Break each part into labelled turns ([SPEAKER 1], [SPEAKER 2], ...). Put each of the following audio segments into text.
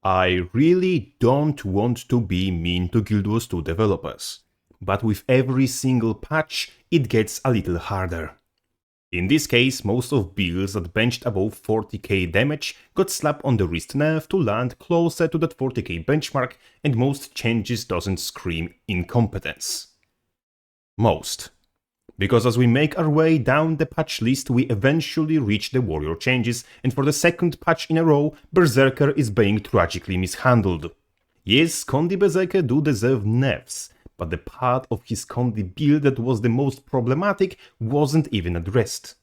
[SPEAKER 1] I really don't want to be mean to GW2 developers, but with every single patch it gets a little harder. In this case, most of builds that benched above 40k damage got slapped on the wrist nerf to land closer to that 40k benchmark, and most changes doesn't scream incompetence. Most. Because as we make our way down the patch list, we eventually reach the warrior changes, and for the second patch in a row, Berserker is being tragically mishandled. Yes, Condi Berserker do deserve nerfs, but the part of his Condi build that was the most problematic wasn't even addressed.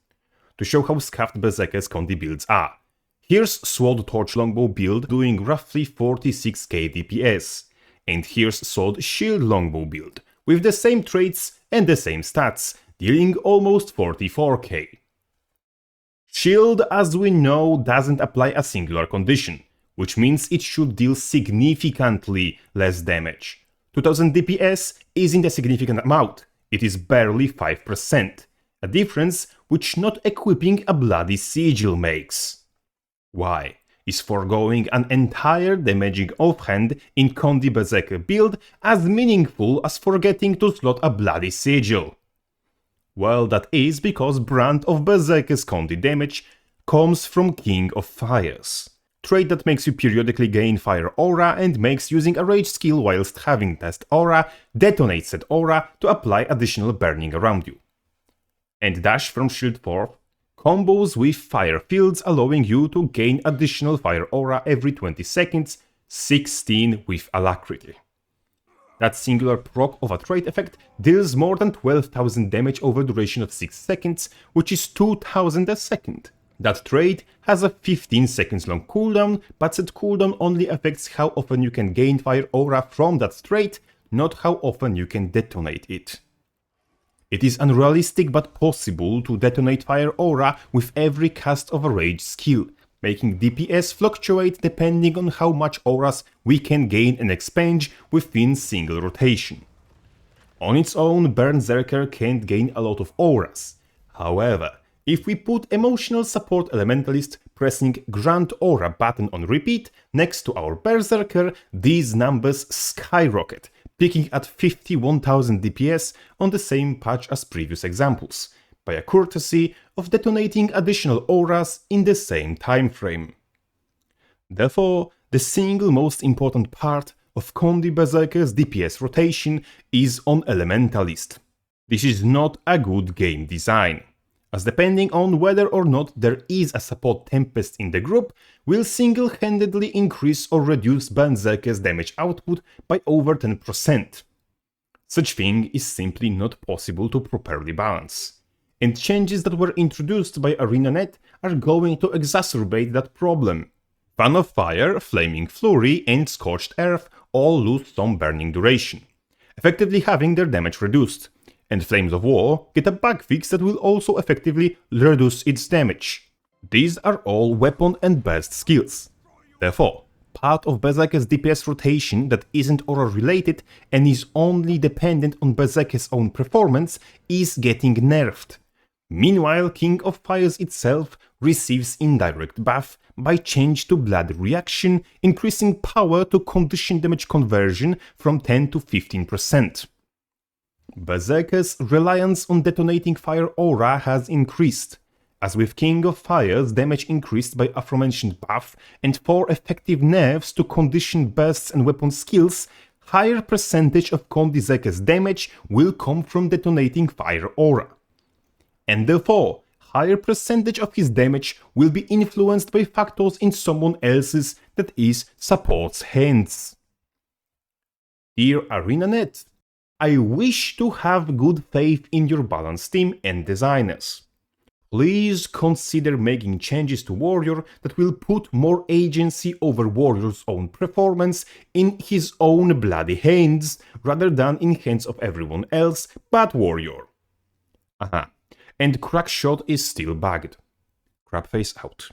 [SPEAKER 1] To show how scuffed Berserker's Condi builds are. Here's Sword Torch Longbow build doing roughly 46k DPS, and here's Sword Shield Longbow build, with the same traits and the same stats, dealing almost 44k. Shield, as we know, doesn't apply a singular condition, which means it should deal significantly less damage. 2000 DPS isn't a significant amount, it is barely 5%, a difference which not equipping a bloody sigil makes. Why? Is foregoing an entire damaging offhand in Condi Berserker build as meaningful as forgetting to slot a bloody sigil? Well, that is because brand of Berserker's Condi damage comes from King of Fires. Trait that makes you periodically gain fire aura and makes using a rage skill whilst having test aura detonates said aura to apply additional burning around you. And Dash from Shield 4 combos with fire fields, allowing you to gain additional fire aura every 20 seconds, 16 with alacrity. That singular proc of a trait effect deals more than 12,000 damage over a duration of 6 seconds, which is 2,000 a second. That trait has a 15 seconds long cooldown, but said cooldown only affects how often you can gain fire aura from that trait, not how often you can detonate it. It is unrealistic but possible to detonate fire aura with every cast of a rage skill, making DPS fluctuate depending on how much auras we can gain and expunge within single rotation. On its own, Berserker can't gain a lot of auras. However, if we put Emotional Support Elementalist pressing Grant Aura button on repeat next to our Berserker, these numbers skyrocket, peaking at 51,000 DPS on the same patch as previous examples, by a courtesy of detonating additional auras in the same time frame. Therefore, the single most important part of Condi Berserker's DPS rotation is on Elementalist. This is not a good game design, as depending on whether or not there is a support Tempest in the group, will single-handedly increase or reduce Berserker's damage output by over 10%. Such thing is simply not possible to properly balance. And changes that were introduced by ArenaNet are going to exacerbate that problem. Fan of Fire, Flaming Flurry and Scorched Earth all lose some burning duration, effectively having their damage reduced, and Flames of War get a bug fix that will also effectively reduce its damage. These are all weapon and burst skills. Therefore, part of Berserker's DPS rotation that isn't aura related and is only dependent on Berserker's own performance is getting nerfed. Meanwhile, King of Fires itself receives indirect buff by change to Blood Reaction, increasing power to condition damage conversion from 10 to 15%. Berserker's reliance on detonating fire aura has increased, as with King of Fires damage increased by aforementioned buff and 4 effective nerfs to condition bursts and weapon skills, higher percentage of Condi Berserker's damage will come from detonating fire aura. And therefore, higher percentage of his damage will be influenced by factors in someone else's, that is, support's hands. Dear ArenaNet, I wish to have good faith in your balance team and designers. Please consider making changes to Warrior that will put more agency over Warrior's own performance in his own bloody hands, rather than in hands of everyone else but Warrior. And Crackshot is still bugged. Crabface out.